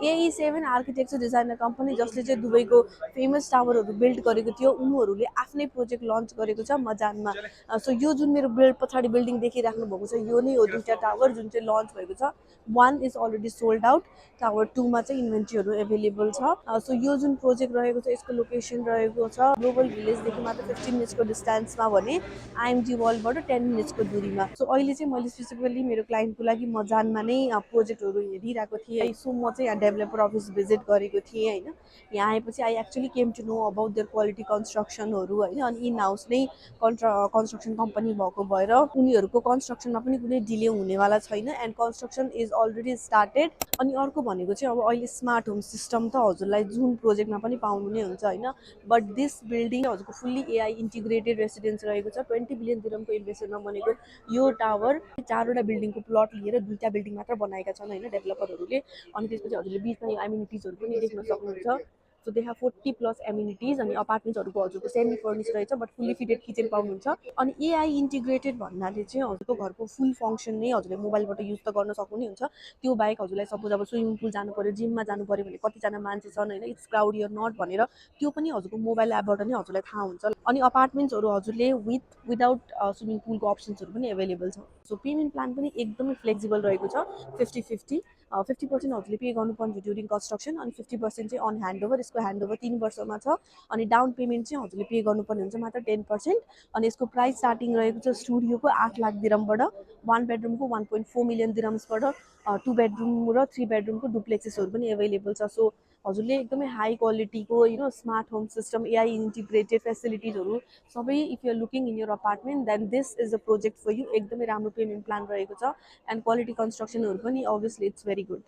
AE7 architecture designer company जसले चाहिँ दुबईको famous टावरहरू बिल्ड गरेको थियो उनीहरूले आफ्नै प्रोजेक्ट लन्च गरेको छ मजानमा। सो यो जुन मेरो पछाडि बिल्डिङ देखिराख्नु भएको छ यो नै हो दुईटा टावर जुन चाहिँ लन्च भएको छ। One is already sold out, tower 2 मा चाहिँ इन्भेन्ट्रीहरू एभाइलेबल छ। सो यो जुन प्रोजेक्ट रहेको छ यसको लोकेसन रहेको छ ग्लोबल भिलेजदेखि मात्र 15 मिनट्सको डिस्टेन्समा भने आइएमजी वर्ल्डबाट 10 मिनट्सको दूरीमा। सो अहिले चाहिँ मैले स्पेसिफिकली मेरो क्लाइन्टको लागि मजानमा नै प्रोजेक्टहरू हेरिरहेको थिएँ। सो म चाहिँ यहाँ डेभलपर अफिस भिजिट गरेको थिएँ होइन। यहाँ आएपछि I actually came to know about their quality कन्स्ट्रक्सनहरू होइन। अनि इन हाउस नै कन्स्ट्रक्सन कम्पनी भएको भएर उनीहरूको कन्स्ट्रक्सनमा पनि कुनै डिले हुनेवाला छैन and construction is already started. अनि अर्को भनेको चाहिँ अब अहिले स्मार्ट होम सिस्टम त हजुरलाई जुन प्रोजेक्टमा पनि पाउनु नै हुन्छ होइन। बट दिस बिल्डिङ हजुरको फुल्ली एआई इन्टिग्रेटेड रेसिडेन्स रहेको छ। 20 बिलियन दिरमको इन्भेस्टमेन्टमा बनेको यो टावर 4वटा बिल्डिङको प्लट लिएर 2टा बिल्डिङ मात्र बनाएका छन् होइन डेभलपरहरूले। अनि त्यसपछि हजुरले बिचमा यो एम्युनिटिजहरू पनि देख्न सक्नुहुन्छ। सो दे हेभ 40 प्लस एम्युनिटिज अनि अपार्टमेन्ट्सहरूको हजुरको सेमी फर्निस रहेछ बट फुल्ली फिटेड किचन पाउनुहुन्छ। अनि एआई इन्टिग्रेटेड भन्नाले चाहिँ हजुरको घरको फुल फङ्सन नै हजुरले मोबाइलबाट युज त गर्न सक्नु हुन्छ। त्यो बाहेक हजुरलाई सपोज अब स्विमिङ पुल जानु पर्यो जिममा जानु पर्यो भने कतिजना मान्छे छन् होइन इट्स क्राउड यर नट भनेर त्यो पनि हजुरको मोबाइल एपबाट नै हजुरलाई थाहा हुन्छ। अनि अपार्टमेन्ट्सहरू हजुरले विदाउट स्विमिङ पुलको अप्सन्सहरू पनि एभाइलेबल छ। सो पेमेन्ट प्लान पनि एकदमै फ्लेक्सिबल रहेको छ 50-50। 50% हजुरले पे गर्नुपर्ने ड्युरिङ कन्स्ट्रक्सन अनि 50% चाहिँ अन ह्यान्डओभर। यसको ह्यान्डओभर 3 वर्षमा छ। अनि डाउन पेमेन्ट चाहिँ हजुरले पे गर्नुपर्ने हुन्छ मात्र 10%। अनि यसको प्राइस स्टार्टिङ रहेको छ स्टुडियोको 8 लाख दिरमबाट, 1 बेडरुमको 1.4 मिलियन दिरम्सबाट, 2 बेडरुम र 3 बेडरुमको डुप्लेक्सेसहरू पनि एभाइलेबल छ। सो हजुरले एकदमै हाई क्वालिटीको smart home system AI integrated फेसिलिटिजहरू सबै if your looking in your apartment then this is a project for you. एकदमै राम्रो पेमेन्ट प्लान रहेको छ एन्ड क्वालिटी कन्स्ट्रक्सनहरू पनि अभियसली इट्स भेरी गुड।